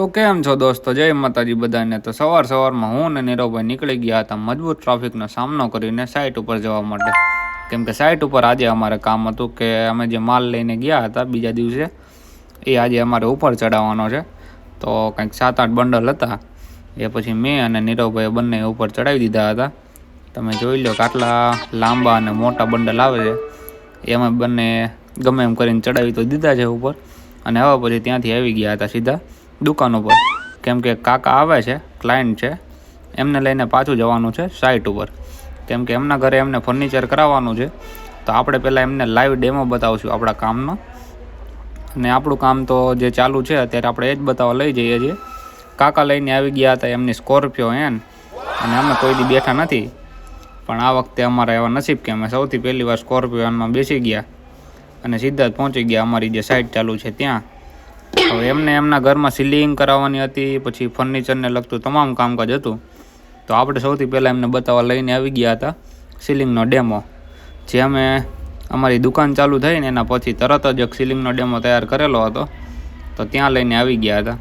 તો કેમ છો દોસ્તો, જય માતાજી બધાને। તો સવારમાં હું અને નીરવભાઈ નીકળી ગયા હતા મજબૂત ટ્રાફિકનો સામનો કરીને સાઇટ ઉપર જવા માટે। કેમ કે સાઇટ ઉપર આજે અમારે કામ હતું કે અમે જે માલ લઈને ગયા હતા બીજા દિવસે એ આજે અમારે ઉપર ચડાવવાનો છે। તો કંઈક 7-8 બંડલ હતા એ પછી મેં અને નીરવભાઈ બંને ઉપર ચડાવી દીધા હતા। તમે જોઈ લો કે આટલા લાંબા અને મોટા બંડલ આવે છે એ અમે બંને ગમે એમ કરીને ચડાવી તો દીધા છે ઉપર। અને હવે પછી ત્યાંથી આવી ગયા હતા સીધા દુકાન ઉપર, કેમ કે કાકા આવે છે, ક્લાયન્ટ છે, એમને લઈને પાછું જવાનું છે સાઇટ ઉપર। કેમ કે એમના ઘરે એમને ફર્નિચર કરાવવાનું છે, તો આપણે પહેલાં એમને લાઈવ ડેમો બતાવશું આપણા કામનો। અને આપણું કામ તો જે ચાલુ છે અત્યારે આપણે એ જ બતાવવા લઈ જઈએ છીએ। કાકા લઈને આવી ગયા હતા એમની સ્કોર્પિયો એન, અને અમે કોઈ દી બેઠા નથી, પણ આ વખતે અમારા એવા નસીબ કે અમે સૌથી પહેલી વાર સ્કોર્પિયો એનમાં બેસી ગયા અને સીધા જ પહોંચી ગયા અમારી જે સાઇટ ચાલુ છે ત્યાં। હવે એમને એમના ઘરમાં સીલિંગ કરાવવાની હતી, પછી ફર્નિચરને લગતું તમામ કામકાજ હતું, તો આપણે સૌથી પહેલાં એમને બતાવવા લઈને આવી ગયા હતા સીલિંગનો ડેમો, જે અમે અમારી દુકાન ચાલુ થઈને એના પછી તરત જ એક સીલિંગનો ડેમો તૈયાર કરેલો હતો, તો ત્યાં લઈને આવી ગયા હતા।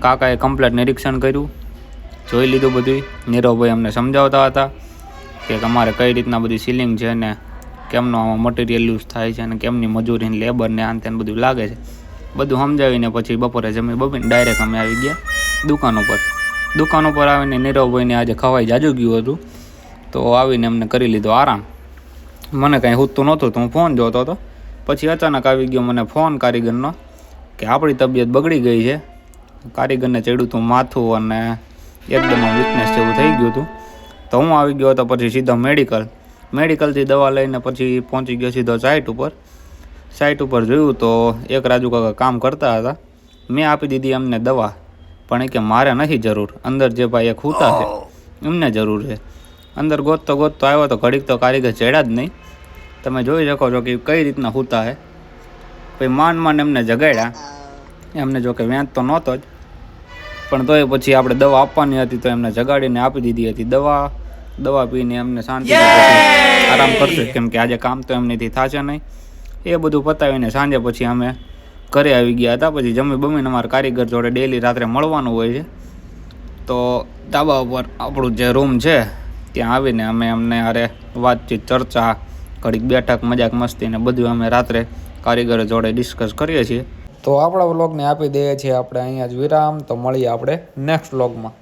કાકાએ કમ્પ્લીટ નિરીક્ષણ કર્યું, જોઈ લીધું બધું। નીરવભાઈ અમને સમજાવતા હતા કે અમારે કઈ રીતના બધી સીલિંગ છે ને કેમનો આમાં મટીરિયલ યુઝ થાય છે અને કેમની મજૂરી લેબરને આન તેને બધું લાગે છે, બધું સમજાવીને પછી બપોરે જમી બપીને ડાયરેક્ટ અમે આવી ગયા દુકાન ઉપર આવીને નીરવભાઈને આજે ખવાઈ જાજુ ગયું હતું, તો આવીને અમને કરી લીધો આરામ। મને કાંઈ સૂતું નહોતું તો હું ફોન જોતો હતો, પછી અચાનક આવી ગયો મને ફોન કારીગરનો કે આપણી તબિયત બગડી ગઈ છે। કારીગરને ચડ્યું હતું માથું અને એકદમ વીકનેસ જેવું થઈ ગયું હતું, તો હું આવી ગયો હતો પછી સીધો મેડિકલથી દવા લઈને પછી પહોંચી ગયો સીધો સાઇટ ઉપર જોયું તો એક રાજુ કાકા કામ કરતા હતા। મેં આપી દીધી એમને દવા, પણ એ કે મારે નથી જરૂર, અંદર જે ભાઈ એક હુતા છે એમને જરૂર છે। અંદર ગોતતો આવ્યો તો ઘડીક તો કારીગર ચડ્યા જ નહીં, તમે જોઈ શકો છો કે કઈ રીતના હુતા છે। પછી માંડ એમને જગાડ્યા, એમને જો કે વેંત તો નહોતો જ, પણ તોય પછી આપણે દવા આપવાની હતી તો એમને જગાડીને આપી દીધી હતી દવા પીને એમને શાંતિ આરામ કરશે, કેમ કે આજે કામ તો એમનીથી થશે નહીં। એ બધું પતાવીને સાંજે પછી અમે ઘરે આવી ગયા હતા। પછી જમી બમીને અમારા કારીગર જોડે ડેલી રાત્રે મળવાનું હોય છે, તો ધાબા ઉપર આપણું જે રૂમ છે ત્યાં આવીને અમે એમને અરે વાતચીત ચર્ચા ઘડીક બેઠક મજાક મસ્તી ને બધું અમે રાત્રે કારીગરો જોડે ડિસ્કસ કરીએ છીએ। તો આપણા વ્લોગને આપી દઈએ છીએ આપણે અહીંયા જ વિરામ, તો મળીએ આપણે નેક્સ્ટ વ્લોગમાં।